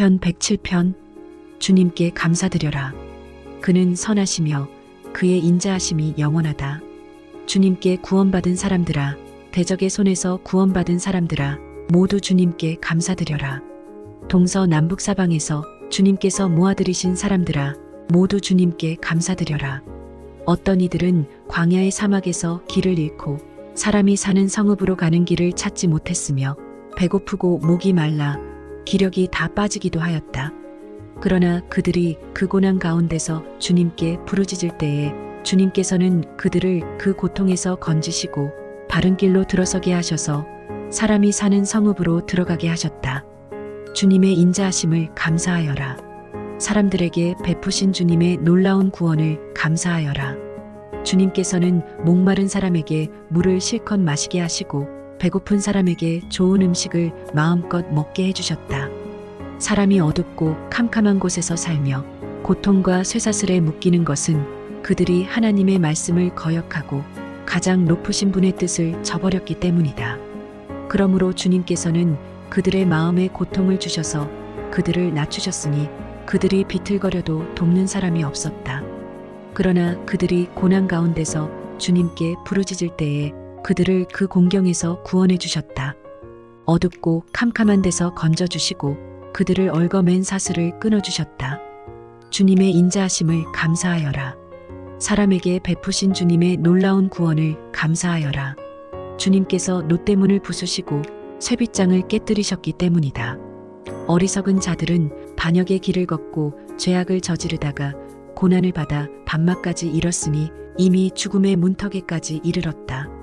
시편 107편. 주님께 감사드려라. 그는 선하시며 그의 인자하심이 영원하다. 주님께 구원받은 사람들아, 대적의 손에서 구원받은 사람들아, 모두 주님께 감사드려라. 동서남북 사방에서 주님께서 모아들이신 사람들아, 모두 주님께 감사드려라. 어떤 이들은 광야의 사막에서 길을 잃고 사람이 사는 성읍으로 가는 길을 찾지 못했으며 배고프고 목이 말라 기력이 다 빠지기도 하였다. 그러나 그들이 그 고난 가운데서 주님께 부르짖을 때에 주님께서는 그들을 그 고통에서 건지시고 바른 길로 들어서게 하셔서 사람이 사는 성읍으로 들어가게 하셨다. 주님의 인자하심을 감사하여라. 사람들에게 베푸신 주님의 놀라운 구원을 감사하여라. 주님께서는 목마른 사람에게 물을 실컷 마시게 하시고 배고픈 사람에게 좋은 음식을 마음껏 먹게 해주셨다. 사람이 어둡고 캄캄한 곳에서 살며 고통과 쇠사슬에 묶이는 것은 그들이 하나님의 말씀을 거역하고 가장 높으신 분의 뜻을 저버렸기 때문이다. 그러므로 주님께서는 그들의 마음에 고통을 주셔서 그들을 낮추셨으니 그들이 비틀거려도 돕는 사람이 없었다. 그러나 그들이 고난 가운데서 주님께 부르짖을 때에 그들을 그 공경에서 구원해 주셨다. 어둡고 캄캄한 데서 건져주시고 그들을 얽어맨 사슬을 끊어주셨다. 주님의 인자하심을 감사하여라. 사람에게 베푸신 주님의 놀라운 구원을 감사하여라. 주님께서 놋대문을 부수시고 쇠빗장을 깨뜨리셨기 때문이다. 어리석은 자들은 반역의 길을 걷고 죄악을 저지르다가 고난을 받아 밤낮까지 잃었으니 이미 죽음의 문턱에까지 이르렀다.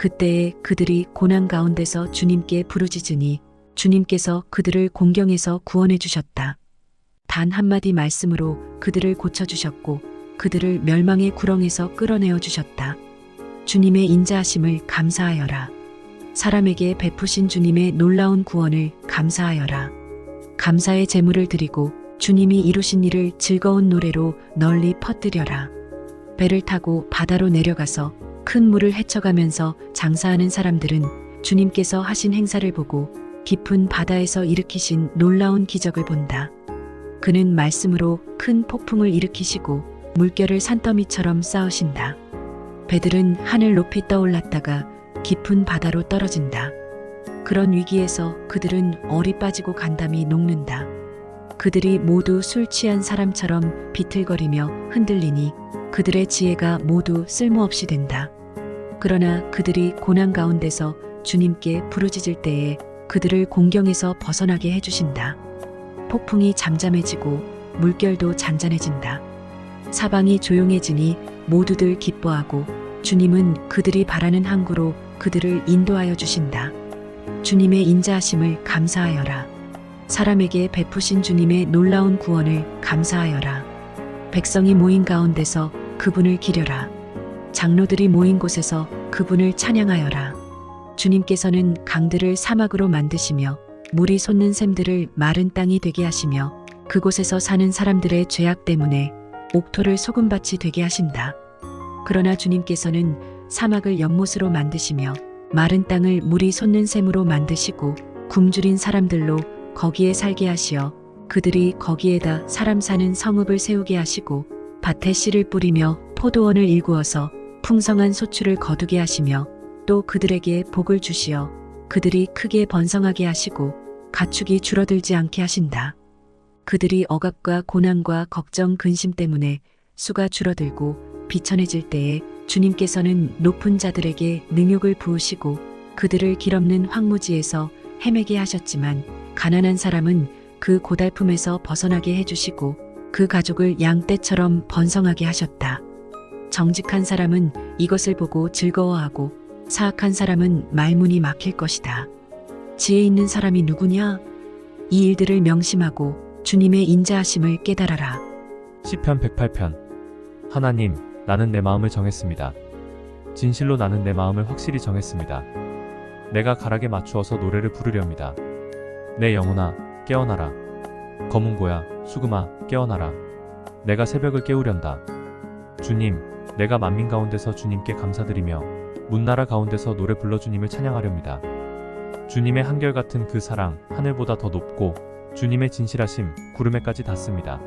그때에 그들이 고난 가운데서 주님께 부르짖으니 주님께서 그들을 공경에서 구원해 주셨다. 단 한마디 말씀으로 그들을 고쳐주셨고 그들을 멸망의 구렁에서 끌어내어 주셨다. 주님의 인자하심을 감사하여라. 사람에게 베푸신 주님의 놀라운 구원을 감사하여라. 감사의 제물을 드리고 주님이 이루신 일을 즐거운 노래로 널리 퍼뜨려라. 배를 타고 바다로 내려가서 큰 물을 헤쳐가면서 장사하는 사람들은 주님께서 하신 행사를 보고 깊은 바다에서 일으키신 놀라운 기적을 본다. 그는 말씀으로 큰 폭풍을 일으키시고 물결을 산더미처럼 쌓으신다. 배들은 하늘 높이 떠올랐다가 깊은 바다로 떨어진다. 그런 위기에서 그들은 얼이 빠지고 간담이 녹는다. 그들이 모두 술 취한 사람처럼 비틀거리며 흔들리니 그들의 지혜가 모두 쓸모없이 된다. 그러나 그들이 고난 가운데서 주님께 부르짖을 때에 그들을 공경에서 벗어나게 해주신다. 폭풍이 잠잠해지고 물결도 잔잔해진다. 사방이 조용해지니 모두들 기뻐하고 주님은 그들이 바라는 항구로 그들을 인도하여 주신다. 주님의 인자하심을 감사하여라. 사람에게 베푸신 주님의 놀라운 구원을 감사하여라. 백성이 모인 가운데서 그분을 기려라. 장로들이 모인 곳에서 그분을 찬양하여라. 주님께서는 강들을 사막으로 만드시며 물이 솟는 샘들을 마른 땅이 되게 하시며 그곳에서 사는 사람들의 죄악 때문에 옥토를 소금밭이 되게 하신다. 그러나 주님께서는 사막을 연못으로 만드시며 마른 땅을 물이 솟는 샘으로 만드시고 굶주린 사람들로 거기에 살게 하시어 그들이 거기에다 사람 사는 성읍을 세우게 하시고 밭에 씨를 뿌리며 포도원을 일구어서 풍성한 소출을 거두게 하시며 또 그들에게 복을 주시어 그들이 크게 번성하게 하시고 가축이 줄어들지 않게 하신다. 그들이 억압과 고난과 걱정 근심 때문에 수가 줄어들고 비천해질 때에 주님께서는 높은 자들에게 능욕을 부으시고 그들을 길없는 황무지에서 헤매게 하셨지만 가난한 사람은 그 고달픔에서 벗어나게 해주시고 그 가족을 양떼처럼 번성하게 하셨다. 정직한 사람은 이것을 보고 즐거워하고 사악한 사람은 말문이 막힐 것이다. 지혜 있는 사람이 누구냐? 이 일들을 명심하고 주님의 인자하심을 깨달아라. 시편 108편. 하나님, 나는 내 마음을 정했습니다. 진실로 나는 내 마음을 확실히 정했습니다. 내가 가락에 맞추어서 노래를 부르렵니다. 내 영혼아, 깨어나라. 검은고야, 수금아, 깨어나라. 내가 새벽을 깨우련다. 주님, 내가 만민 가운데서 주님께 감사드리며 문나라 가운데서 노래 불러 주님을 찬양하렵니다. 주님의 한결같은 그 사랑 하늘보다 더 높고 주님의 진실하심 구름에까지 닿습니다.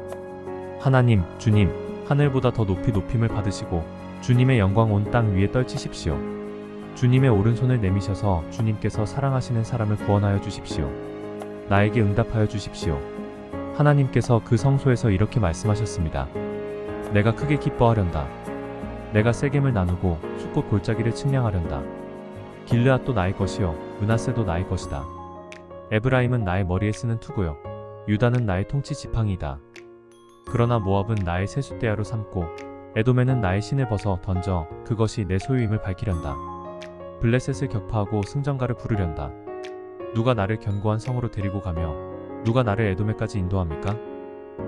하나님, 주님, 하늘보다 더 높이 높임을 받으시고 주님의 영광 온 땅 위에 떨치십시오. 주님의 오른손을 내미셔서 주님께서 사랑하시는 사람을 구원하여 주십시오. 나에게 응답하여 주십시오. 하나님께서 그 성소에서 이렇게 말씀하셨습니다. 내가 크게 기뻐하련다. 내가 세겜을 나누고 숫곳 골짜기를 측량하련다. 길르앗도 나의 것이요 므낫세도 나의 것이다. 에브라임은 나의 머리에 쓰는 투구요 유다는 나의 통치 지팡이다. 그러나 모압은 나의 세숫대야로 삼고 에돔에는 나의 신을 벗어 던져 그것이 내 소유임을 밝히련다. 블레셋을 격파하고 승전가를 부르련다. 누가 나를 견고한 성으로 데리고 가며 누가 나를 에돔에까지 인도합니까?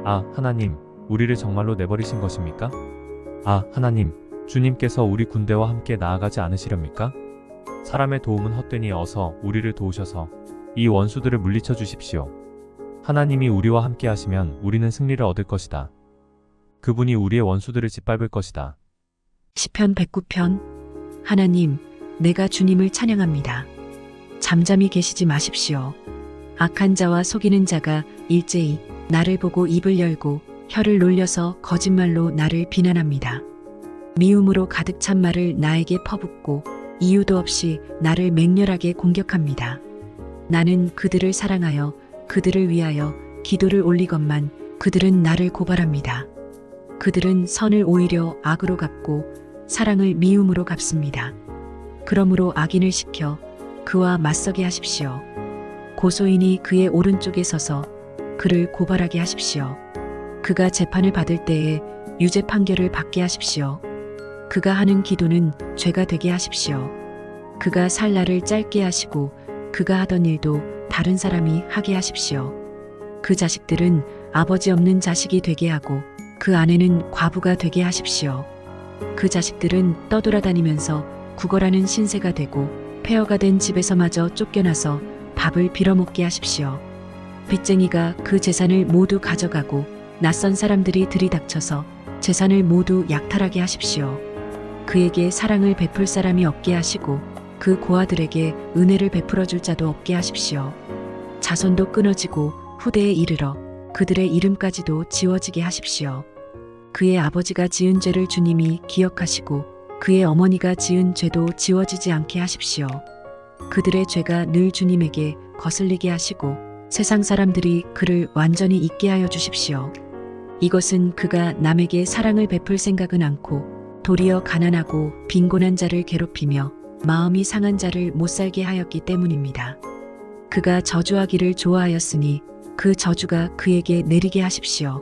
아, 하나님, 우리를 정말로 내버리신 것입니까? 아, 하나님, 주님께서 우리 군대와 함께 나아가지 않으시렵니까? 사람의 도움은 헛되니 어서 우리를 도우셔서 이 원수들을 물리쳐 주십시오. 하나님이 우리와 함께 하시면 우리는 승리를 얻을 것이다. 그분이 우리의 원수들을 짓밟을 것이다. 시편 109편. 하나님, 내가 주님을 찬양합니다. 잠잠히 계시지 마십시오. 악한 자와 속이는 자가 일제히 나를 보고 입을 열고 혀를 놀려서 거짓말로 나를 비난합니다. 미움으로 가득 찬 말을 나에게 퍼붓고 이유도 없이 나를 맹렬하게 공격합니다. 나는 그들을 사랑하여 그들을 위하여 기도를 올리건만 그들은 나를 고발합니다. 그들은 선을 오히려 악으로 갚고 사랑을 미움으로 갚습니다. 그러므로 악인을 시켜 그와 맞서게 하십시오. 고소인이 그의 오른쪽에 서서 그를 고발하게 하십시오. 그가 재판을 받을 때에 유죄 판결을 받게 하십시오. 그가 하는 기도는 죄가 되게 하십시오. 그가 살 날을 짧게 하시고 그가 하던 일도 다른 사람이 하게 하십시오. 그 자식들은 아버지 없는 자식이 되게 하고 그 아내는 과부가 되게 하십시오. 그 자식들은 떠돌아다니면서 구걸하는 신세가 되고 폐허가 된 집에서마저 쫓겨나서 밥을 빌어먹게 하십시오. 빚쟁이가 그 재산을 모두 가져가고 낯선 사람들이 들이닥쳐서 재산을 모두 약탈하게 하십시오. 그에게 사랑을 베풀 사람이 없게 하시고 그 고아들에게 은혜를 베풀어 줄 자도 없게 하십시오. 자손도 끊어지고 후대에 이르러 그들의 이름까지도 지워지게 하십시오. 그의 아버지가 지은 죄를 주님이 기억하시고 그의 어머니가 지은 죄도 지워지지 않게 하십시오. 그들의 죄가 늘 주님에게 거슬리게 하시고 세상 사람들이 그를 완전히 잊게 하여 주십시오. 이것은 그가 남에게 사랑을 베풀 생각은 않고 도리어 가난하고 빈곤한 자를 괴롭히며 마음이 상한 자를 못살게 하였기 때문입니다. 그가 저주하기를 좋아하였으니 그 저주가 그에게 내리게 하십시오.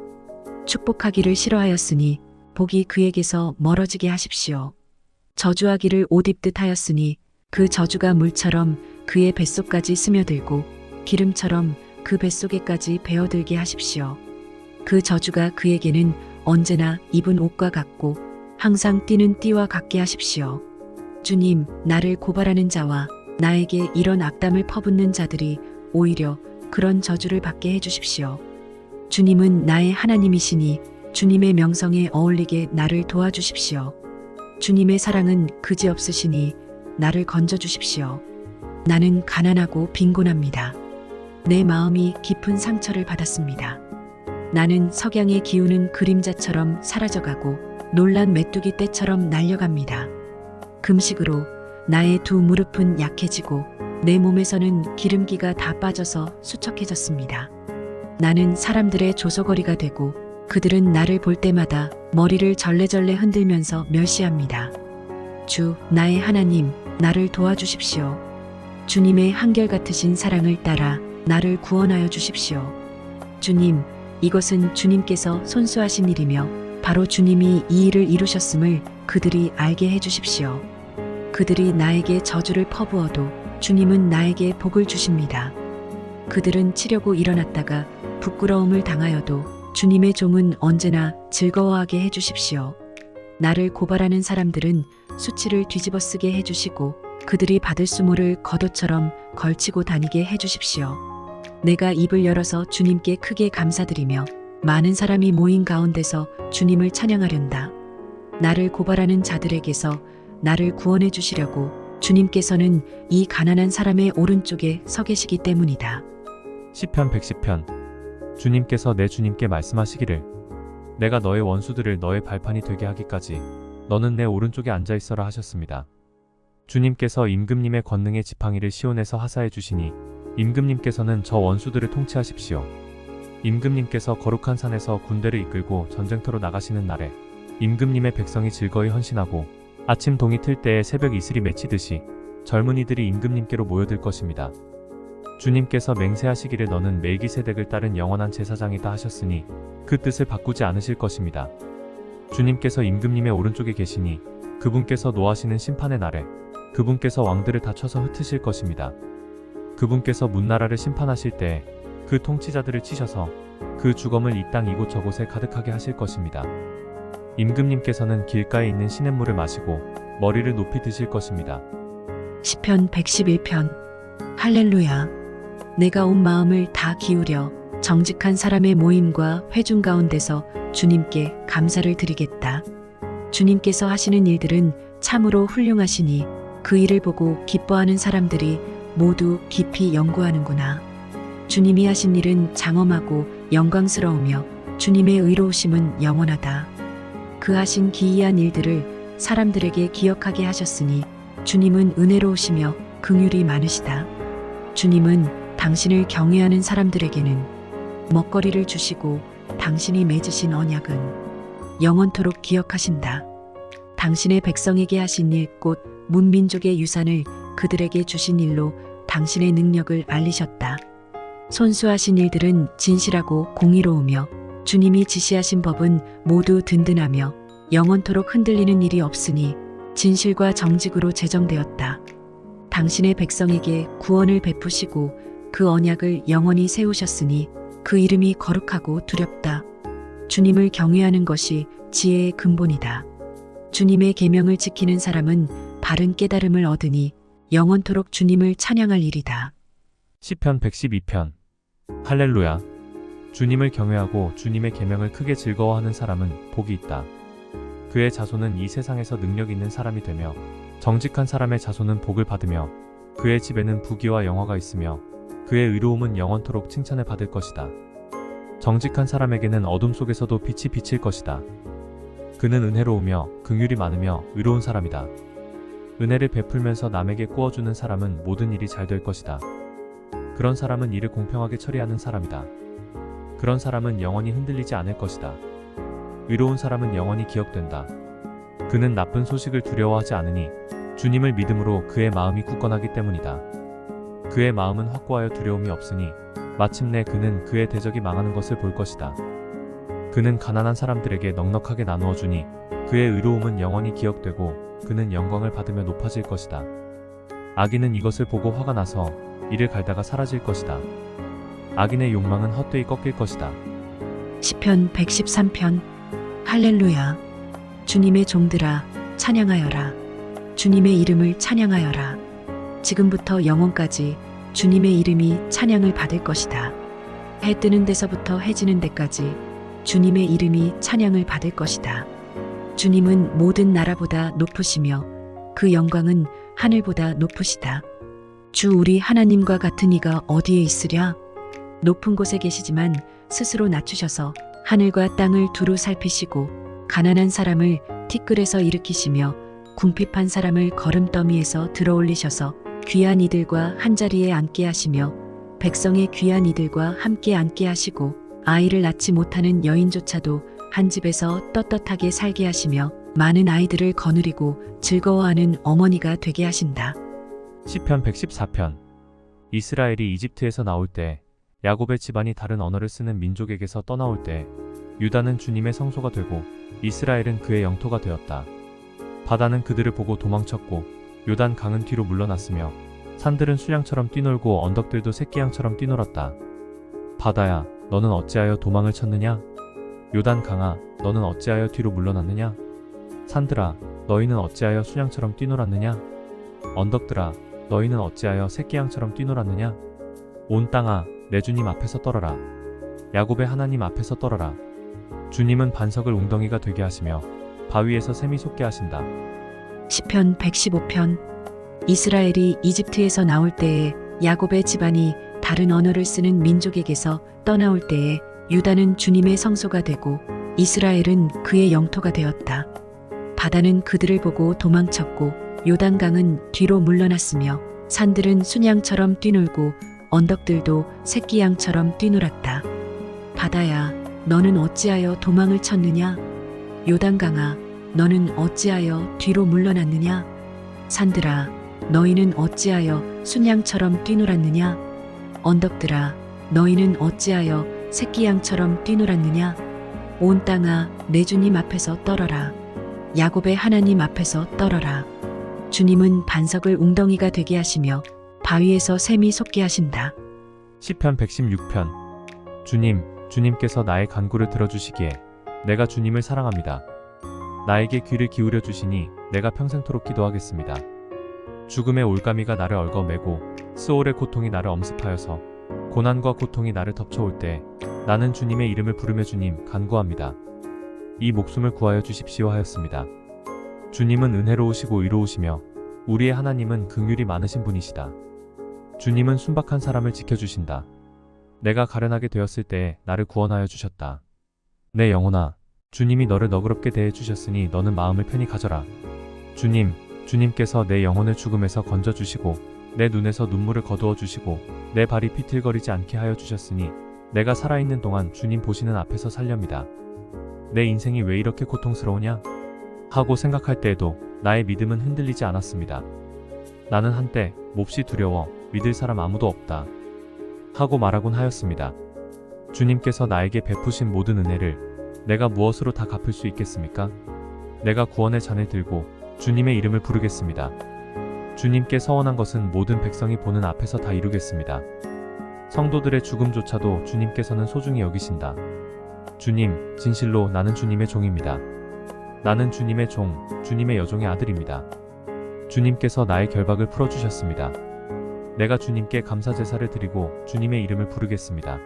축복하기를 싫어하였으니 복이 그에게서 멀어지게 하십시오. 저주하기를 옷 입듯 하였으니 그 저주가 물처럼 그의 뱃속까지 스며들고 기름처럼 그 뱃속에까지 배어들게 하십시오. 그 저주가 그에게는 언제나 입은 옷과 같고 항상 뛰는 띠와 같게 하십시오. 주님, 나를 고발하는 자와 나에게 이런 악담을 퍼붓는 자들이 오히려 그런 저주를 받게 해주십시오. 주님은 나의 하나님이시니 주님의 명성에 어울리게 나를 도와주십시오. 주님의 사랑은 그지없으시니 나를 건져주십시오. 나는 가난하고 빈곤합니다. 내 마음이 깊은 상처를 받았습니다. 나는 석양에 기우는 그림자처럼 사라져가고 놀란 메뚜기 떼처럼 날려갑니다. 금식으로 나의 두 무릎은 약해지고 내 몸에서는 기름기가 다 빠져서 수척해졌습니다. 나는 사람들의 조소거리가 되고 그들은 나를 볼 때마다 머리를 절레절레 흔들면서 멸시합니다. 주, 나의 하나님, 나를 도와주십시오. 주님의 한결같으신 사랑을 따라 나를 구원하여 주십시오. 주님, 이것은 주님께서 손수하신 일이며 바로 주님이 이 일을 이루셨음을 그들이 알게 해주십시오. 그들이 나에게 저주를 퍼부어도 주님은 나에게 복을 주십니다. 그들은 치려고 일어났다가 부끄러움을 당하여도 주님의 종은 언제나 즐거워하게 해주십시오. 나를 고발하는 사람들은 수치를 뒤집어쓰게 해주시고 그들이 받을 수모를 겉옷처럼 걸치고 다니게 해주십시오. 내가 입을 열어서 주님께 크게 감사드리며 많은 사람이 모인 가운데서 주님을 찬양하련다. 나를 고발하는 자들에게서 나를 구원해 주시려고 주님께서는 이 가난한 사람의 오른쪽에 서 계시기 때문이다. 시편 110편. 주님께서 내 주님께 말씀하시기를 내가 너의 원수들을 너의 발판이 되게 하기까지 너는 내 오른쪽에 앉아 있어라 하셨습니다. 주님께서 임금님의 권능의 지팡이를 시온에서 하사해 주시니 임금님께서는 저 원수들을 통치하십시오. 임금님께서 거룩한 산에서 군대를 이끌고 전쟁터로 나가시는 날에 임금님의 백성이 즐거이 헌신하고 아침 동이 틀 때에 새벽 이슬이 맺히듯이 젊은이들이 임금님께로 모여들 것입니다. 주님께서 맹세하시기를 너는 멜기세덱을 따른 영원한 제사장이다 하셨으니 그 뜻을 바꾸지 않으실 것입니다. 주님께서 임금님의 오른쪽에 계시니 그분께서 노하시는 심판의 날에 그분께서 왕들을 다 쳐서 흩으실 것입니다. 그분께서 문나라를 심판하실 때에 그 통치자들을 치셔서 그 주검을 이 땅 이곳저곳에 가득하게 하실 것입니다. 임금님께서는 길가에 있는 시냇물을 마시고 머리를 높이 드실 것입니다. 시편 111편. 할렐루야. 내가 온 마음을 다 기울여 정직한 사람의 모임과 회중 가운데서 주님께 감사를 드리겠다. 주님께서 하시는 일들은 참으로 훌륭하시니 그 일을 보고 기뻐하는 사람들이 모두 깊이 연구하는구나. 주님이 하신 일은 장엄하고 영광스러우며 주님의 의로우심은 영원하다. 그 하신 기이한 일들을 사람들에게 기억하게 하셨으니 주님은 은혜로우시며 긍휼이 많으시다. 주님은 당신을 경외하는 사람들에게는 먹거리를 주시고 당신이 맺으신 언약은 영원토록 기억하신다. 당신의 백성에게 하신 일 곧 문민족의 유산을 그들에게 주신 일로 당신의 능력을 알리셨다. 손수하신 일들은 진실하고 공의로우며 주님이 지시하신 법은 모두 든든하며 영원토록 흔들리는 일이 없으니 진실과 정직으로 제정되었다. 당신의 백성에게 구원을 베푸시고 그 언약을 영원히 세우셨으니 그 이름이 거룩하고 두렵다. 주님을 경외하는 것이 지혜의 근본이다. 주님의 계명을 지키는 사람은 바른 깨달음을 얻으니 영원토록 주님을 찬양할 일이다. 시편 112편. 할렐루야. 주님을 경외하고 주님의 계명을 크게 즐거워하는 사람은 복이 있다. 그의 자손은 이 세상에서 능력 있는 사람이 되며 정직한 사람의 자손은 복을 받으며 그의 집에는 부귀와 영화가 있으며 그의 의로움은 영원토록 칭찬을 받을 것이다. 정직한 사람에게는 어둠 속에서도 빛이 비칠 것이다. 그는 은혜로우며 긍휼이 많으며 의로운 사람이다. 은혜를 베풀면서 남에게 꾸어주는 사람은 모든 일이 잘 될 것이다. 그런 사람은 일을 공평하게 처리하는 사람이다. 그런 사람은 영원히 흔들리지 않을 것이다. 의로운 사람은 영원히 기억된다. 그는 나쁜 소식을 두려워하지 않으니 주님을 믿음으로 그의 마음이 굳건하기 때문이다. 그의 마음은 확고하여 두려움이 없으니 마침내 그는 그의 대적이 망하는 것을 볼 것이다. 그는 가난한 사람들에게 넉넉하게 나누어 주니 그의 의로움은 영원히 기억되고 그는 영광을 받으며 높아질 것이다. 악인은 이것을 보고 화가 나서 이를 갈다가 사라질 것이다. 악인의 욕망은 헛되이 꺾일 것이다. 시편 113편. 할렐루야. 주님의 종들아 찬양하여라. 주님의 이름을 찬양하여라. 지금부터 영원까지 주님의 이름이 찬양을 받을 것이다. 해 뜨는 데서부터 해 지는 데까지 주님의 이름이 찬양을 받을 것이다. 주님은 모든 나라보다 높으시며 그 영광은 하늘보다 높으시다. 주 우리 하나님과 같은 이가 어디에 있으랴? 높은 곳에 계시지만 스스로 낮추셔서 하늘과 땅을 두루 살피시고 가난한 사람을 티끌에서 일으키시며 궁핍한 사람을 거름더미에서 들어올리셔서 귀한 이들과 한자리에 앉게 하시며 백성의 귀한 이들과 함께 앉게 하시고 아이를 낳지 못하는 여인조차도 한 집에서 떳떳하게 살게 하시며 많은 아이들을 거느리고 즐거워하는 어머니가 되게 하신다. 시편 114편. 이스라엘이 이집트에서 나올 때 야곱의 집안이 다른 언어를 쓰는 민족에게서 떠나올 때 유다는 주님의 성소가 되고 이스라엘은 그의 영토가 되었다. 바다는 그들을 보고 도망쳤고 요단 강은 뒤로 물러났으며 산들은 수양처럼 뛰놀고 언덕들도 새끼양처럼 뛰놀았다. 바다야, 너는 어찌하여 도망을 쳤느냐? 요단 강아, 너는 어찌하여 뒤로 물러났느냐? 산들아, 너희는 어찌하여 수양처럼 뛰놀았느냐? 언덕들아, 너희는 어찌하여 새끼양처럼 뛰놀았느냐? 온 땅아, 내 주님 앞에서 떨어라. 야곱의 하나님 앞에서 떨어라. 주님은 반석을 웅덩이가 되게 하시며 바위에서 샘이 솟게 하신다. 시편 115편. 이스라엘이 이집트에서 나올 때에 야곱의 집안이 다른 언어를 쓰는 민족에게서 떠나올 때에 유다는 주님의 성소가 되고 이스라엘은 그의 영토가 되었다. 바다는 그들을 보고 도망쳤고 요단강은 뒤로 물러났으며 산들은 순양처럼 뛰놀고 언덕들도 새끼 양처럼 뛰놀았다. 바다야, 너는 어찌하여 도망을 쳤느냐? 요단강아, 너는 어찌하여 뒤로 물러났느냐? 산들아, 너희는 어찌하여 순양처럼 뛰놀았느냐? 언덕들아, 너희는 어찌하여 새끼 양처럼 뛰놀았느냐? 온 땅아, 내 주님 앞에서 떨어라. 야곱의 하나님 앞에서 떨어라. 주님은 반석을 웅덩이가 되게 하시며 바위에서 샘이 솟게 하신다. 시편 116편. 주님께서 나의 간구를 들어주시기에 내가 주님을 사랑합니다. 나에게 귀를 기울여 주시니 내가 평생토록 기도하겠습니다. 죽음의 올가미가 나를 얽어매고 스올의 고통이 나를 엄습하여서 고난과 고통이 나를 덮쳐올 때 나는 주님의 이름을 부르며 주님 간구합니다. 이 목숨을 구하여 주십시오 하였습니다. 주님은 은혜로우시고 의로우시며 우리의 하나님은 긍휼이 많으신 분이시다. 주님은 순박한 사람을 지켜주신다. 내가 가련하게 되었을 때에 나를 구원하여 주셨다. 내 영혼아, 주님이 너를 너그럽게 대해 주셨으니 너는 마음을 편히 가져라. 주님께서 내 영혼을 죽음에서 건져주시고 내 눈에서 눈물을 거두어 주시고 내 발이 비틀거리지 않게 하여 주셨으니 내가 살아있는 동안 주님 보시는 앞에서 살렵니다. 내 인생이 왜 이렇게 고통스러우냐? 하고 생각할 때에도 나의 믿음은 흔들리지 않았습니다. 나는 한때 몹시 두려워 믿을 사람 아무도 없다 하고 말하곤 하였습니다. 주님께서 나에게 베푸신 모든 은혜를 내가 무엇으로 다 갚을 수 있겠습니까? 내가 구원의 잔을 들고 주님의 이름을 부르겠습니다. 주님께 서원한 것은 모든 백성이 보는 앞에서 다 이루겠습니다. 성도들의 죽음조차도 주님께서는 소중히 여기신다. 주님, 진실로 나는 주님의 종입니다. 나는 주님의 종, 주님의 여종의 아들입니다. 주님께서 나의 결박을 풀어주셨습니다. 내가 주님께 감사제사를 드리고 주님의 이름을 부르겠습니다.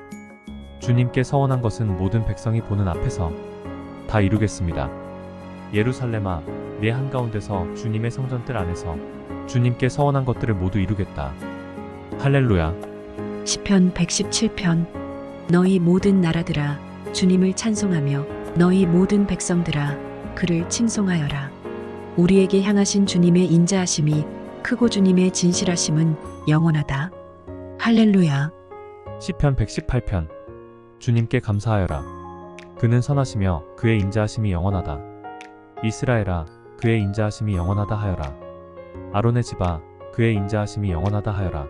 주님께 서원한 것은 모든 백성이 보는 앞에서 다 이루겠습니다. 예루살렘아, 내 한가운데서 주님의 성전뜰 안에서 주님께 서원한 것들을 모두 이루겠다. 할렐루야. 시편 117편. 너희 모든 나라들아, 주님을 찬송하며 너희 모든 백성들아, 그를 칭송하여라. 우리에게 향하신 주님의 인자하심이 크고 주님의 진실하심은 영원하다. 할렐루야. 시편 118편. 주님께 감사하여라. 그는 선하시며 그의 인자하심이 영원하다. 이스라엘아, 그의 인자하심이 영원하다 하여라. 아론의 집아, 그의 인자하심이 영원하다 하여라.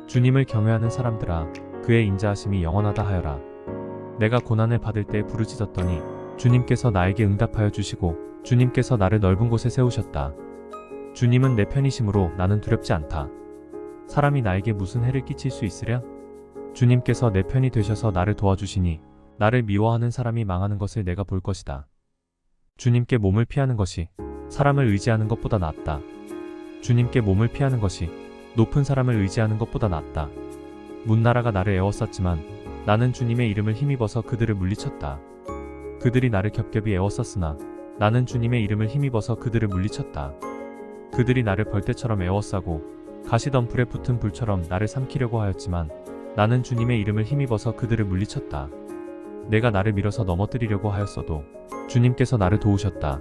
주님을 경외하는 사람들아, 그의 인자하심이 영원하다 하여라. 내가 고난을 받을 때 부르짖었더니 주님께서 나에게 응답하여 주시고 주님께서 나를 넓은 곳에 세우셨다. 주님은 내 편이심으로 나는 두렵지 않다. 사람이 나에게 무슨 해를 끼칠 수 있으랴? 주님께서 내 편이 되셔서 나를 도와주시니 나를 미워하는 사람이 망하는 것을 내가 볼 것이다. 주님께 몸을 피하는 것이 사람을 의지하는 것보다 낫다. 주님께 몸을 피하는 것이 높은 사람을 의지하는 것보다 낫다. 문나라가 나를 애워쌌지만 나는 주님의 이름을 힘입어서 그들을 물리쳤다. 그들이 나를 겹겹이 애워쌌으나 나는 주님의 이름을 힘입어서 그들을 물리쳤다. 그들이 나를 벌떼처럼 애워싸고 가시덤불에 붙은 불처럼 나를 삼키려고 하였지만 나는 주님의 이름을 힘입어서 그들을 물리쳤다. 내가 나를 밀어서 넘어뜨리려고 하였어도 주님께서 나를 도우셨다.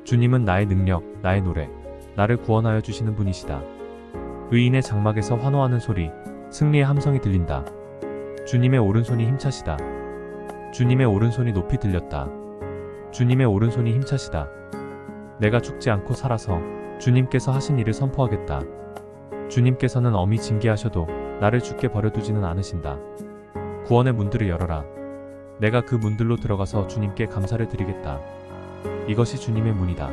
주님은 나의 능력, 나의 노래, 나를 구원하여 주시는 분이시다. 의인의 장막에서 환호하는 소리, 승리의 함성이 들린다. 주님의 오른손이 힘차시다. 주님의 오른손이 높이 들렸다. 주님의 오른손이 힘차시다. 내가 죽지 않고 살아서 주님께서 하신 일을 선포하겠다. 주님께서는 엄히 징계하셔도 나를 죽게 버려두지는 않으신다. 구원의 문들을 열어라. 내가 그 문들로 들어가서 주님께 감사를 드리겠다. 이것이 주님의 문이다.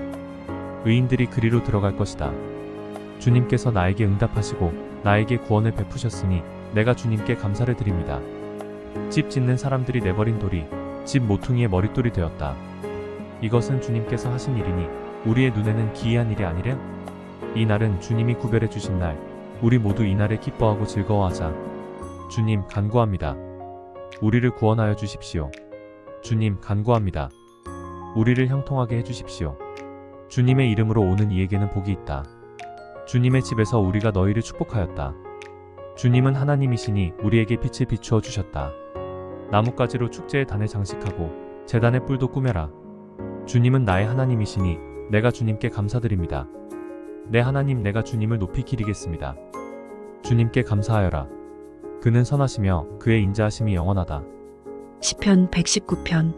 의인들이 그리로 들어갈 것이다. 주님께서 나에게 응답하시고 나에게 구원을 베푸셨으니 내가 주님께 감사를 드립니다. 집 짓는 사람들이 내버린 돌이 집 모퉁이의 머릿돌이 되었다. 이것은 주님께서 하신 일이니 우리의 눈에는 기이한 일이 아니랴? 이 날은 주님이 구별해 주신 날, 우리 모두 이 날에 기뻐하고 즐거워하자. 주님 간구합니다. 우리를 구원하여 주십시오. 주님 간구합니다. 우리를 형통하게 해주십시오. 주님의 이름으로 오는 이에게는 복이 있다. 주님의 집에서 우리가 너희를 축복하였다. 주님은 하나님이시니 우리에게 빛을 비추어 주셨다. 나뭇가지로 축제의 단을 장식하고 제단의 뿔도 꾸며라. 주님은 나의 하나님이시니 내가 주님께 감사드립니다. 내 하나님, 내가 주님을 높이 기리겠습니다. 주님께 감사하여라. 그는 선하시며 그의 인자하심이 영원하다. 시편 119편.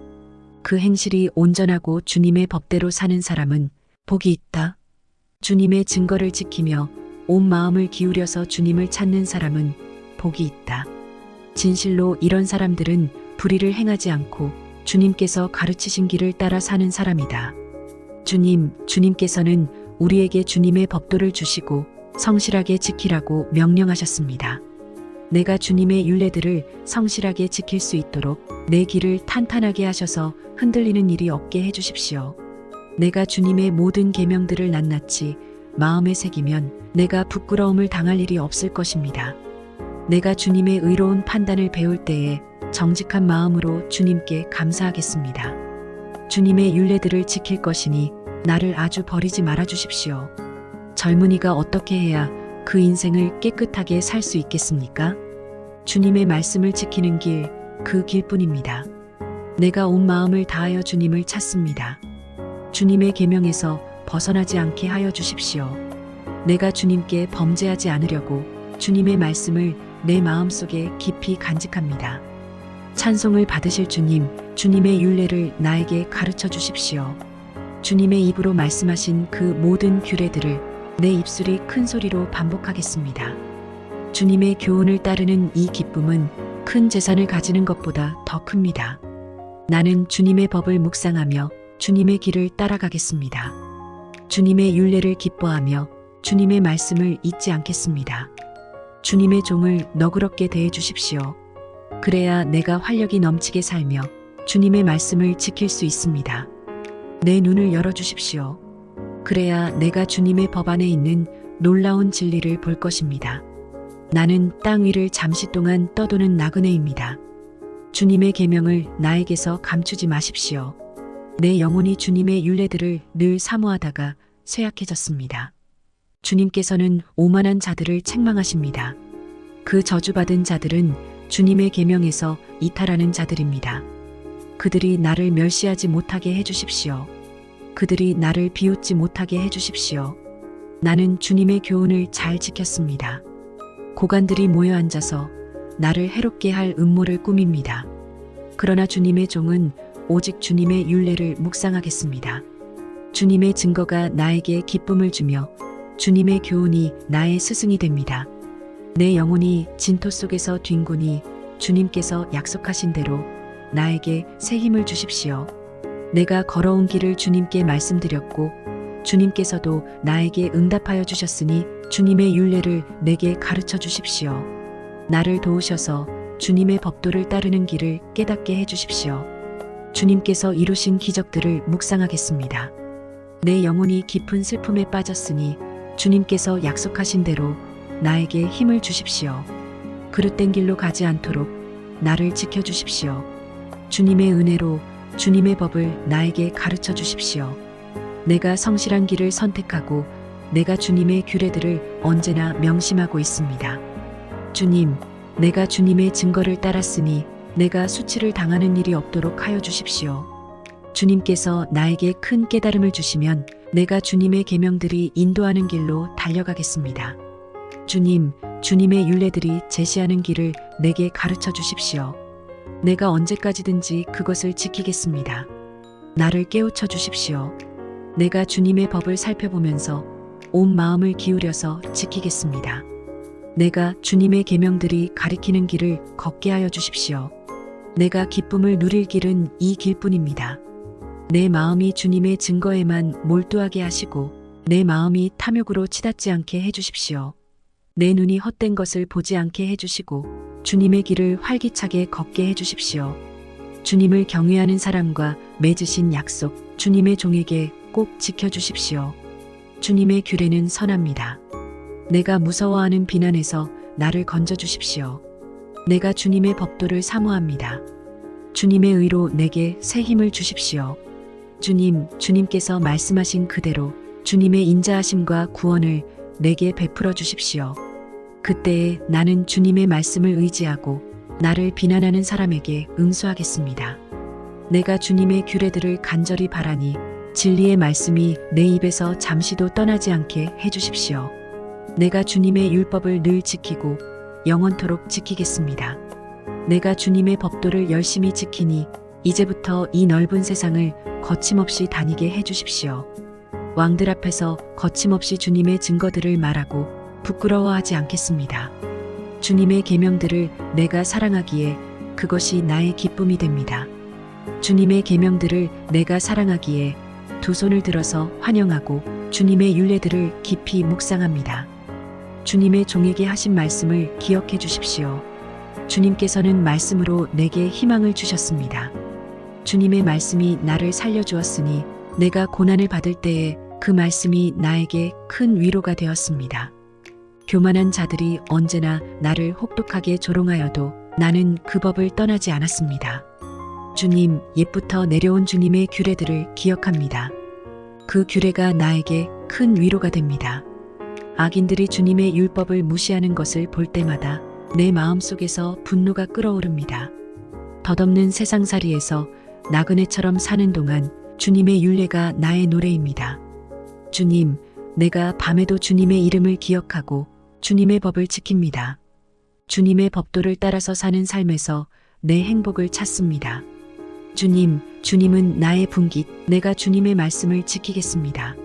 그 행실이 온전하고 주님의 법대로 사는 사람은 복이 있다. 주님의 증거를 지키며 온 마음을 기울여서 주님을 찾는 사람은 복이 있다. 진실로 이런 사람들은 불의를 행하지 않고 주님께서 가르치신 길을 따라 사는 사람이다. 주님께서는 우리에게 주님의 법도를 주시고 성실하게 지키라고 명령하셨습니다. 내가 주님의 율례들을 성실하게 지킬 수 있도록 내 길을 탄탄하게 하셔서 흔들리는 일이 없게 해주십시오. 내가 주님의 모든 계명들을 낱낱이 마음에 새기면 내가 부끄러움을 당할 일이 없을 것입니다. 내가 주님의 의로운 판단을 배울 때에 정직한 마음으로 주님께 감사하겠습니다. 주님의 율례들을 지킬 것이니 나를 아주 버리지 말아 주십시오. 젊은이가 어떻게 해야 그 인생을 깨끗하게 살 수 있겠습니까? 주님의 말씀을 지키는 길, 그 길뿐입니다. 내가 온 마음을 다하여 주님을 찾습니다. 주님의 계명에서 벗어나지 않게 하여 주십시오. 내가 주님께 범죄하지 않으려고 주님의 말씀을 내 마음속에 깊이 간직합니다. 찬송을 받으실 주님, 주님의 율례를 나에게 가르쳐 주십시오. 주님의 입으로 말씀하신 그 모든 규례들을 내 입술이 큰 소리로 반복하겠습니다. 주님의 교훈을 따르는 이 기쁨은 큰 재산을 가지는 것보다 더 큽니다. 나는 주님의 법을 묵상하며 주님의 길을 따라가겠습니다. 주님의 율례를 기뻐하며 주님의 말씀을 잊지 않겠습니다. 주님의 종을 너그럽게 대해 주십시오. 그래야 내가 활력이 넘치게 살며 주님의 말씀을 지킬 수 있습니다. 내 눈을 열어 주십시오. 그래야 내가 주님의 법 안에 있는 놀라운 진리를 볼 것입니다. 나는 땅 위를 잠시 동안 떠도는 나그네입니다. 주님의 계명을 나에게서 감추지 마십시오. 내 영혼이 주님의 율례들을 늘 사모하다가 쇠약해졌습니다. 주님께서는 오만한 자들을 책망하십니다. 그 저주받은 자들은 주님의 계명에서 이탈하는 자들입니다. 그들이 나를 멸시하지 못하게 해주십시오. 그들이 나를 비웃지 못하게 해주십시오. 나는 주님의 교훈을 잘 지켰습니다. 고관들이 모여 앉아서 나를 해롭게 할 음모를 꾸밉니다. 그러나 주님의 종은 오직 주님의 율례를 묵상하겠습니다. 주님의 증거가 나에게 기쁨을 주며 주님의 교훈이 나의 스승이 됩니다. 내 영혼이 진토 속에서 뒹구니 주님께서 약속하신 대로 나에게 새 힘을 주십시오. 내가 걸어온 길을 주님께 말씀드렸고 주님께서도 나에게 응답하여 주셨으니 주님의 율례를 내게 가르쳐 주십시오. 나를 도우셔서 주님의 법도를 따르는 길을 깨닫게 해 주십시오. 주님께서 이루신 기적들을 묵상하겠습니다. 내 영혼이 깊은 슬픔에 빠졌으니 주님께서 약속하신 대로 나에게 힘을 주십시오. 그릇된 길로 가지 않도록 나를 지켜주십시오. 주님의 은혜로 주님의 법을 나에게 가르쳐 주십시오. 내가 성실한 길을 선택하고 내가 주님의 규례들을 언제나 명심하고 있습니다. 주님, 내가 주님의 증거를 따랐으니 내가 수치를 당하는 일이 없도록 하여 주십시오. 주님께서 나에게 큰 깨달음을 주시면 내가 주님의 계명들이 인도하는 길로 달려가겠습니다. 주님, 주님의 율례들이 제시하는 길을 내게 가르쳐 주십시오. 내가 언제까지든지 그것을 지키겠습니다. 나를 깨우쳐 주십시오. 내가 주님의 법을 살펴보면서 온 마음을 기울여서 지키겠습니다. 내가 주님의 계명들이 가리키는 길을 걷게 하여 주십시오. 내가 기쁨을 누릴 길은 이 길뿐입니다. 내 마음이 주님의 증거에만 몰두하게 하시고 내 마음이 탐욕으로 치닫지 않게 해주십시오. 내 눈이 헛된 것을 보지 않게 해주시고 주님의 길을 활기차게 걷게 해주십시오. 주님을 경외하는 사람과 맺으신 약속, 주님의 종에게 꼭 지켜주십시오. 주님의 규례는 선합니다. 내가 무서워하는 비난에서 나를 건져주십시오. 내가 주님의 법도를 사모합니다. 주님의 의로 내게 새 힘을 주십시오. 주님께서 말씀하신 그대로 주님의 인자하심과 구원을 내게 베풀어 주십시오. 그때에 나는 주님의 말씀을 의지하고 나를 비난하는 사람에게 응수하겠습니다. 내가 주님의 규례들을 간절히 바라니 진리의 말씀이 내 입에서 잠시도 떠나지 않게 해주십시오. 내가 주님의 율법을 늘 지키고 영원토록 지키겠습니다. 내가 주님의 법도를 열심히 지키니 이제부터 이 넓은 세상을 거침없이 다니게 해주십시오. 왕들 앞에서 거침없이 주님의 증거들을 말하고 부끄러워하지 않겠습니다. 주님의 계명들을 내가 사랑하기에 그것이 나의 기쁨이 됩니다. 주님의 계명들을 내가 사랑하기에 두 손을 들어서 환영하고 주님의 율례들을 깊이 묵상합니다. 주님의 종에게 하신 말씀을 기억해 주십시오. 주님께서는 말씀으로 내게 희망을 주셨습니다. 주님의 말씀이 나를 살려주었으니 내가 고난을 받을 때에 그 말씀이 나에게 큰 위로가 되었습니다. 교만한 자들이 언제나 나를 혹독하게 조롱하여도 나는 그 법을 떠나지 않았습니다. 주님, 옛부터 내려온 주님의 규례들을 기억합니다. 그 규례가 나에게 큰 위로가 됩니다. 악인들이 주님의 율법을 무시하는 것을 볼 때마다 내 마음속에서 분노가 끓어오릅니다. 덧없는 세상살이에서 나그네처럼 사는 동안 주님의 율례가 나의 노래입니다. 주님, 내가 밤에도 주님의 이름을 기억하고 주님의 법을 지킵니다. 주님의 법도를 따라서 사는 삶에서 내 행복을 찾습니다. 주님, 주님은 나의 분깃, 내가 주님의 말씀을 지키겠습니다.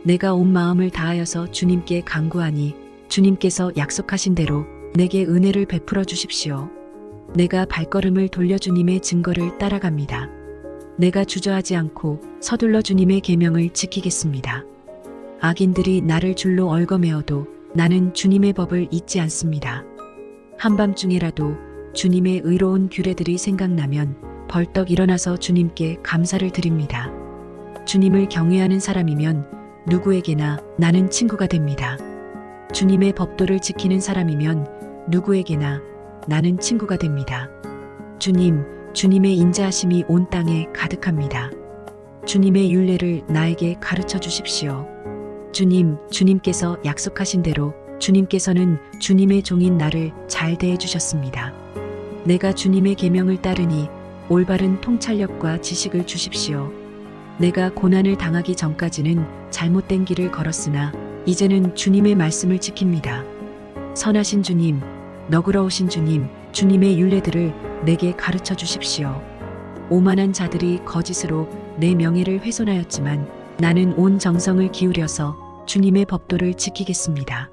내가 온 마음을 다하여서 주님께 간구하니 주님께서 약속하신 대로 내게 은혜를 베풀어 주십시오. 내가 발걸음을 돌려 주님의 증거를 따라갑니다. 내가 주저하지 않고 서둘러 주님의 계명을 지키겠습니다. 악인들이 나를 줄로 얽어매어도 나는 주님의 법을 잊지 않습니다. 한밤중에라도 주님의 의로운 규례들이 생각나면 벌떡 일어나서 주님께 감사를 드립니다. 주님을 경외하는 사람이면 누구에게나 나는 친구가 됩니다. 주님의 법도를 지키는 사람이면 누구에게나 나는 친구가 됩니다. 주님, 주님의 인자하심이 온 땅에 가득합니다. 주님의 율례를 나에게 가르쳐 주십시오. 주님, 주님께서 약속하신 대로 주님께서는 주님의 종인 나를 잘 대해 주셨습니다. 내가 주님의 계명을 따르니 올바른 통찰력과 지식을 주십시오. 내가 고난을 당하기 전까지는 잘못된 길을 걸었으나 이제는 주님의 말씀을 지킵니다. 선하신 주님, 너그러우신 주님, 주님의 율례들을 내게 가르쳐 주십시오. 오만한 자들이 거짓으로 내 명예를 훼손하였지만 나는 온 정성을 기울여서 주님의 법도를 지키겠습니다.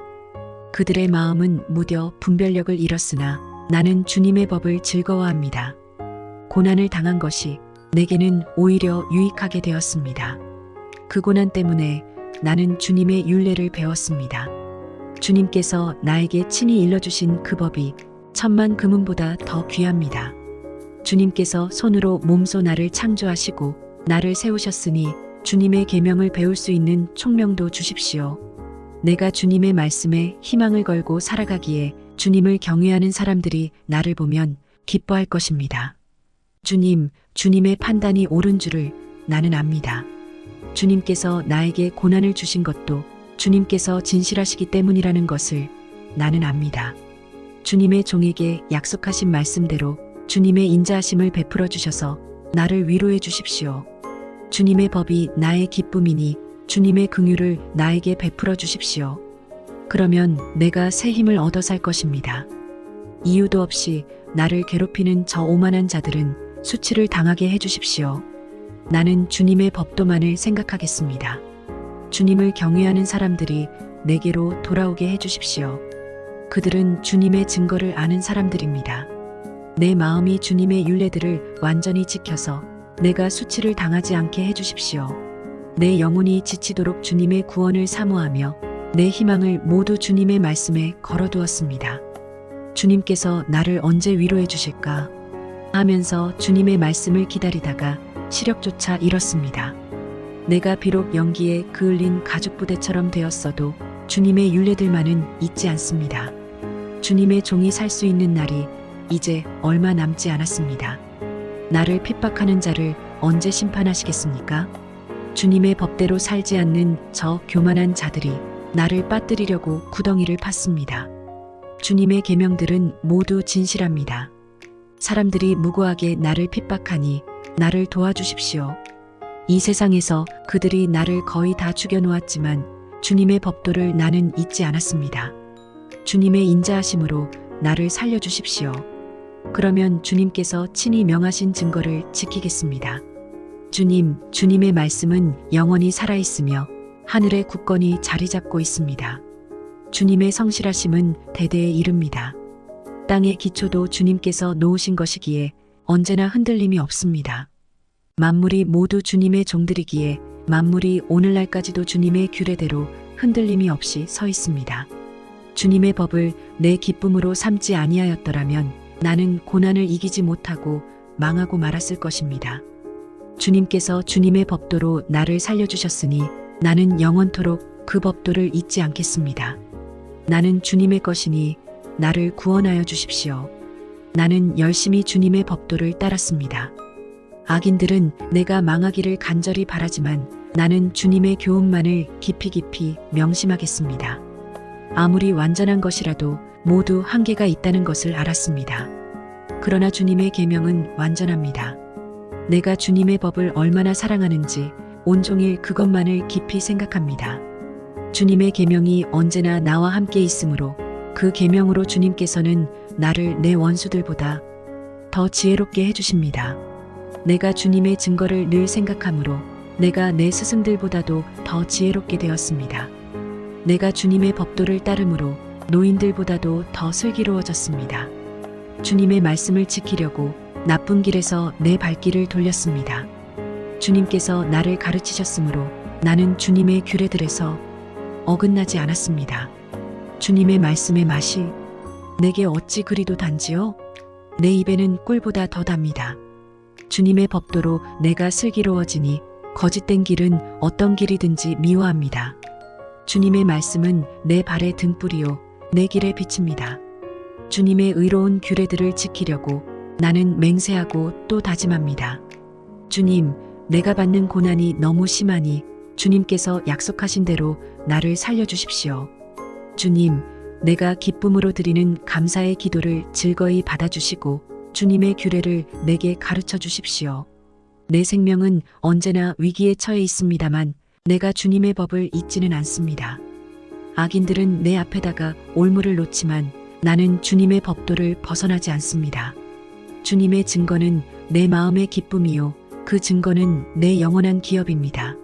그들의 마음은 무뎌 분별력을 잃었으나 나는 주님의 법을 즐거워합니다. 고난을 당한 것이 내게는 오히려 유익하게 되었습니다. 그 고난 때문에 나는 주님의 율례를 배웠습니다. 주님께서 나에게 친히 일러주신 그 법이 천만 금은보다 더 귀합니다. 주님께서 손으로 몸소 나를 창조하시고 나를 세우셨으니 주님의 계명을 배울 수 있는 총명도 주십시오. 내가 주님의 말씀에 희망을 걸고 살아가기에 주님을 경외하는 사람들이 나를 보면 기뻐할 것입니다. 주님, 주님의 판단이 옳은 줄을 나는 압니다. 주님께서 나에게 고난을 주신 것도 주님께서 진실하시기 때문이라는 것을 나는 압니다. 주님의 종에게 약속하신 말씀대로 주님의 인자하심을 베풀어 주셔서 나를 위로해 주십시오. 주님의 법이 나의 기쁨이니 주님의 긍휼을 나에게 베풀어 주십시오. 그러면 내가 새 힘을 얻어 살 것입니다. 이유도 없이 나를 괴롭히는 저 오만한 자들은 수치를 당하게 해 주십시오. 나는 주님의 법도만을 생각하겠습니다. 주님을 경외하는 사람들이 내게로 돌아오게 해 주십시오. 그들은 주님의 증거를 아는 사람들입니다. 내 마음이 주님의 율례들을 완전히 지켜서 내가 수치를 당하지 않게 해 주십시오. 내 영혼이 지치도록 주님의 구원을 사모하며 내 희망을 모두 주님의 말씀에 걸어두었습니다. 주님께서 나를 언제 위로해 주실까 하면서 주님의 말씀을 기다리다가 시력조차 잃었습니다. 내가 비록 연기에 그을린 가죽부대처럼 되었어도 주님의 율례들만은 잊지 않습니다. 주님의 종이 살 수 있는 날이 이제 얼마 남지 않았습니다. 나를 핍박하는 자를 언제 심판하시겠습니까? 주님의 법대로 살지 않는 저 교만한 자들이 나를 빠뜨리려고 구덩이를 팠습니다. 주님의 계명들은 모두 진실합니다. 사람들이 무고하게 나를 핍박하니 나를 도와주십시오. 이 세상에서 그들이 나를 거의 다 죽여놓았지만 주님의 법도를 나는 잊지 않았습니다. 주님의 인자하심으로 나를 살려주십시오. 그러면 주님께서 친히 명하신 증거를 지키겠습니다. 주님의 말씀은 영원히 살아있으며 하늘에 굳건히 자리 잡고 있습니다. 주님의 성실하심은 대대에 이릅니다. 땅의 기초도 주님께서 놓으신 것이기에 언제나 흔들림이 없습니다. 만물이 모두 주님의 종들이기에 만물이 오늘날까지도 주님의 규례대로 흔들림이 없이 서 있습니다. 주님의 법을 내 기쁨으로 삼지 아니하였더라면 나는 고난을 이기지 못하고 망하고 말았을 것입니다. 주님께서 주님의 법도로 나를 살려주셨으니 나는 영원토록 그 법도를 잊지 않겠습니다. 나는 주님의 것이니 나를 구원하여 주십시오. 나는 열심히 주님의 법도를 따랐습니다. 악인들은 내가 망하기를 간절히 바라지만 나는 주님의 교훈만을 깊이 명심하겠습니다. 아무리 완전한 것이라도 모두 한계가 있다는 것을 알았습니다. 그러나 주님의 계명은 완전합니다. 내가 주님의 법을 얼마나 사랑하는지 온종일 그것만을 깊이 생각합니다. 주님의 계명이 언제나 나와 함께 있으므로 그 계명으로 주님께서는 나를 내 원수들보다 더 지혜롭게 해주십니다. 내가 주님의 증거를 늘 생각하므로 내가 내 스승들보다도 더 지혜롭게 되었습니다. 내가 주님의 법도를 따름으로 노인들보다도 더 슬기로워졌습니다. 주님의 말씀을 지키려고 나쁜 길에서 내 발길을 돌렸습니다. 주님께서 나를 가르치셨으므로 나는 주님의 규례들에서 어긋나지 않았습니다. 주님의 말씀의 맛이 내게 어찌 그리도 단지요? 내 입에는 꿀보다 더 답니다. 주님의 법도로 내가 슬기로워지니 거짓된 길은 어떤 길이든지 미워합니다. 주님의 말씀은 내 발의 등불이요 내 길의 빛입니다. 주님의 의로운 규례들을 지키려고 나는 맹세하고 또 다짐합니다. 주님, 내가 받는 고난이 너무 심하니 주님께서 약속하신 대로 나를 살려주십시오. 주님, 내가 기쁨으로 드리는 감사의 기도를 즐거이 받아주시고 주님의 규례를 내게 가르쳐 주십시오. 내 생명은 언제나 위기에 처해 있습니다만 내가 주님의 법을 잊지는 않습니다. 악인들은 내 앞에다가 올무를 놓지만 나는 주님의 법도를 벗어나지 않습니다. 주님의 증거는 내 마음의 기쁨이요 그 증거는 내 영원한 기업입니다.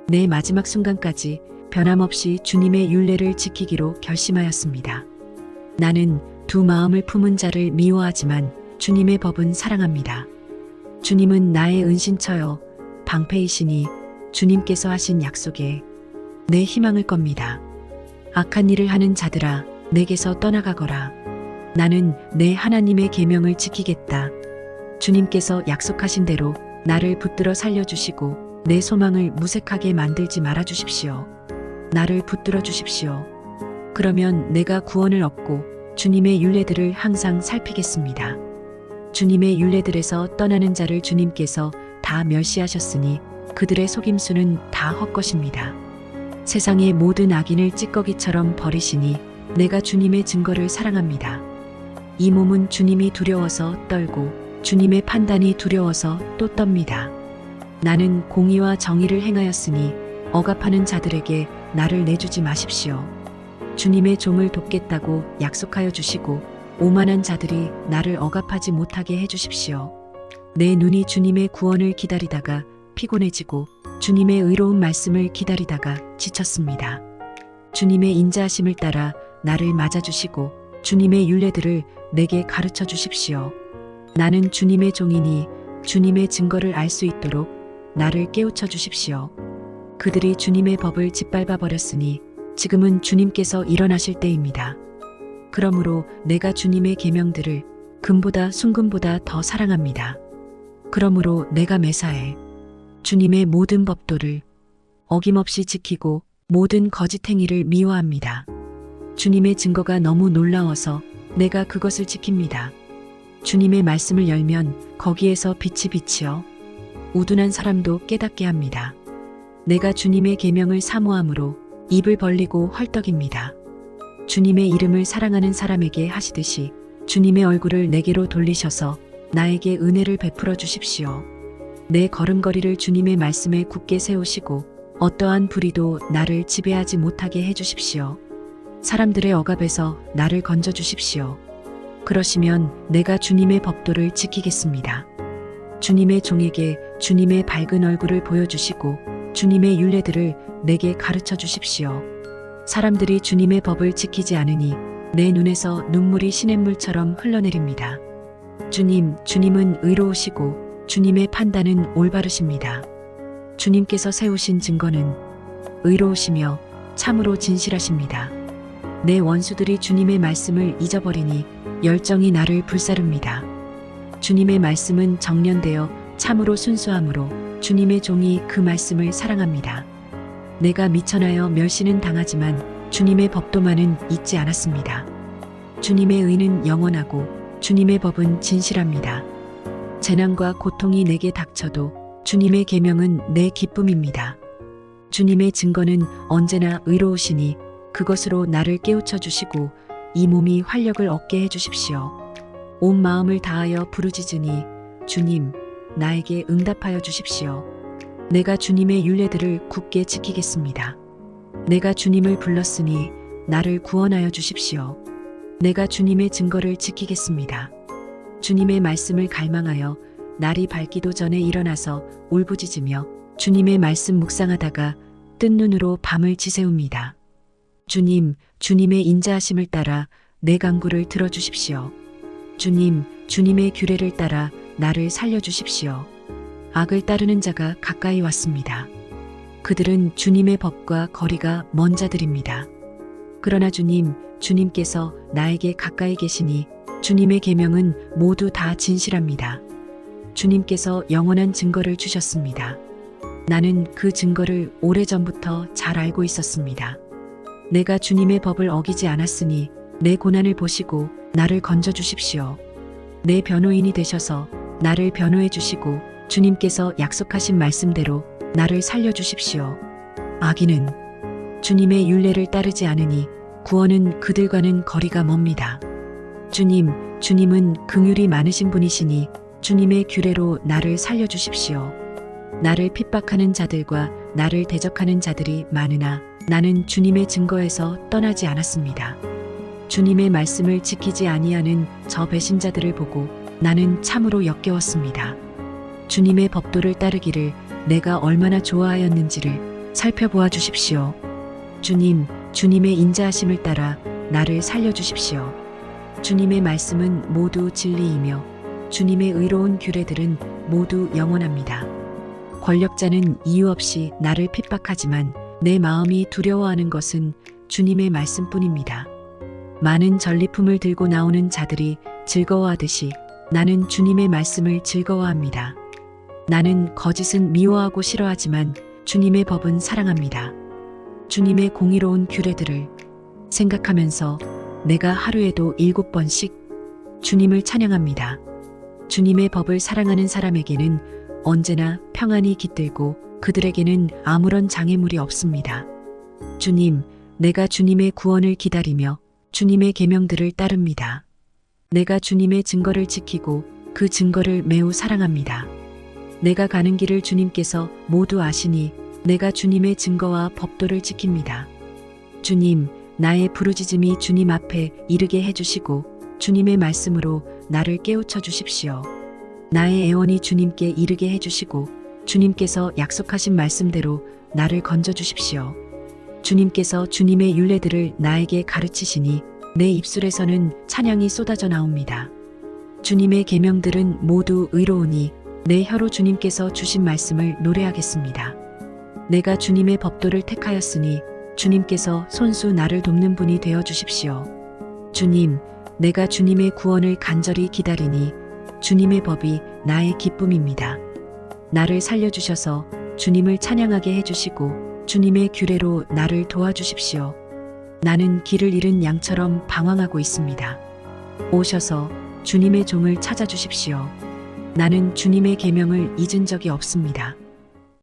내 마지막 순간까지 변함없이 주님의 율례를 지키기로 결심하였습니다. 나는 두 마음을 품은 자를 미워하지만 주님의 법은 사랑합니다. 주님은 나의 은신처여 방패이시니 주님께서 하신 약속에 내 희망을 겁니다. 악한 일을 하는 자들아 내게서 떠나가거라. 나는 내 하나님의 계명을 지키겠다. 주님께서 약속하신 대로 나를 붙들어 살려주시고 내 소망을 무색하게 만들지 말아주십시오. 나를 붙들어 주십시오. 그러면 내가 구원을 얻고 주님의 율례들을 항상 살피겠습니다. 주님의 율례들에서 떠나는 자를 주님께서 다 멸시하셨으니 그들의 속임수는 다 헛것입니다. 세상의 모든 악인을 찌꺼기처럼 버리시니 내가 주님의 증거를 사랑합니다. 이 몸은 주님이 두려워서 떨고 주님의 판단이 두려워서 또 떱니다. 나는 공의와 정의를 행하였으니 억압하는 자들에게 나를 내주지 마십시오. 주님의 종을 돕겠다고 약속하여 주시고 오만한 자들이 나를 억압하지 못하게 해주십시오. 내 눈이 주님의 구원을 기다리다가 피곤해지고 주님의 의로운 말씀을 기다리다가 지쳤습니다. 주님의 인자하심을 따라 나를 맞아주시고 주님의 율례들을 내게 가르쳐 주십시오. 나는 주님의 종이니 주님의 증거를 알 수 있도록 나를 깨우쳐 주십시오. 그들이 주님의 법을 짓밟아 버렸으니 지금은 주님께서 일어나실 때입니다. 그러므로 내가 주님의 계명들을 금보다 순금보다 더 사랑합니다. 그러므로 내가 매사에 주님의 모든 법도를 어김없이 지키고 모든 거짓 행위를 미워합니다. 주님의 증거가 너무 놀라워서 내가 그것을 지킵니다. 주님의 말씀을 열면 거기에서 빛이 비치어 우둔한 사람도 깨닫게 합니다. 내가 주님의 계명을 사모함으로 입을 벌리고 헐떡입니다. 주님의 이름을 사랑하는 사람에게 하시듯이 주님의 얼굴을 내게로 돌리셔서 나에게 은혜를 베풀어 주십시오. 내 걸음걸이를 주님의 말씀에 굳게 세우시고 어떠한 불의도 나를 지배하지 못하게 해 주십시오. 사람들의 억압에서 나를 건져 주십시오. 그러시면 내가 주님의 법도를 지키겠습니다. 주님의 종에게 주님의 밝은 얼굴을 보여주시고 주님의 율례들을 내게 가르쳐 주십시오. 사람들이 주님의 법을 지키지 않으니 내 눈에서 눈물이 시냇물처럼 흘러내립니다. 주님은 의로우시고 주님의 판단은 올바르십니다. 주님께서 세우신 증거는 의로우시며 참으로 진실하십니다. 내 원수들이 주님의 말씀을 잊어버리니 열정이 나를 불사릅니다. 주님의 말씀은 정련되어 참으로 순수함으로 주님의 종이 그 말씀을 사랑합니다. 내가 미천하여 멸시는 당하지만 주님의 법도만은 잊지 않았습니다. 주님의 의는 영원하고 주님의 법은 진실합니다. 재난과 고통이 내게 닥쳐도 주님의 계명은 내 기쁨입니다. 주님의 증거는 언제나 의로우시니 그것으로 나를 깨우쳐 주시고 이 몸이 활력을 얻게 해 주십시오. 온 마음을 다하여 부르짖으니 주님, 나에게 응답하여 주십시오. 내가 주님의 율례들을 굳게 지키겠습니다. 내가 주님을 불렀으니 나를 구원하여 주십시오. 내가 주님의 증거를 지키겠습니다. 주님의 말씀을 갈망하여 날이 밝기도 전에 일어나서 울부짖으며 주님의 말씀 묵상하다가 뜬 눈으로 밤을 지새웁니다. 주님의 인자하심을 따라 내 간구를 들어주십시오. 주님의 규례를 따라 나를 살려주십시오. 악을 따르는 자가 가까이 왔습니다. 그들은 주님의 법과 거리가 먼 자들입니다. 그러나 주님께서 나에게 가까이 계시니 주님의 계명은 모두 다 진실합니다. 주님께서 영원한 증거를 주셨습니다. 나는 그 증거를 오래전부터 잘 알고 있었습니다. 내가 주님의 법을 어기지 않았으니 내 고난을 보시고 나를 건져 주십시오. 내 변호인이 되셔서 나를 변호해 주시고 주님께서 약속하신 말씀대로 나를 살려 주십시오. 악인은 주님의 율례를 따르지 않으니 구원은 그들과는 거리가 멉니다. 주님은 긍휼이 많으신 분이시니 주님의 규례로 나를 살려 주십시오. 나를 핍박하는 자들과 나를 대적하는 자들이 많으나 나는 주님의 증거에서 떠나지 않았습니다. 주님의 말씀을 지키지 아니하는 저 배신자들을 보고 나는 참으로 역겨웠습니다. 주님의 법도를 따르기를 내가 얼마나 좋아하였는지를 살펴보아 주십시오. 주님의 인자하심을 따라 나를 살려주십시오. 주님의 말씀은 모두 진리이며 주님의 의로운 규례들은 모두 영원합니다. 권력자는 이유 없이 나를 핍박하지만 내 마음이 두려워하는 것은 주님의 말씀뿐입니다. 많은 전리품을 들고 나오는 자들이 즐거워하듯이 나는 주님의 말씀을 즐거워합니다. 나는 거짓은 미워하고 싫어하지만 주님의 법은 사랑합니다. 주님의 공의로운 규례들을 생각하면서 내가 하루에도 7번씩 주님을 찬양합니다. 주님의 법을 사랑하는 사람에게는 언제나 평안이 깃들고 그들에게는 아무런 장애물이 없습니다. 내가 주님의 구원을 기다리며 주님의 계명들을 따릅니다. 내가 주님의 증거를 지키고 그 증거를 매우 사랑합니다. 내가 가는 길을 주님께서 모두 아시니 내가 주님의 증거와 법도를 지킵니다. 나의 부르짖음이 주님 앞에 이르게 해주시고 주님의 말씀으로 나를 깨우쳐 주십시오. 나의 애원이 주님께 이르게 해주시고 주님께서 약속하신 말씀대로 나를 건져 주십시오. 주님께서 주님의 율례들을 나에게 가르치시니 내 입술에서는 찬양이 쏟아져 나옵니다. 주님의 계명들은 모두 의로우니 내 혀로 주님께서 주신 말씀을 노래하겠습니다. 내가 주님의 법도를 택하였으니 주님께서 손수 나를 돕는 분이 되어 주십시오. 내가 주님의 구원을 간절히 기다리니 주님의 법이 나의 기쁨입니다. 나를 살려주셔서 주님을 찬양하게 해주시고 주님의 규례로 나를 도와주십시오. 나는 길을 잃은 양처럼 방황하고 있습니다. 오셔서 주님의 종을 찾아주십시오. 나는 주님의 계명을 잊은 적이 없습니다.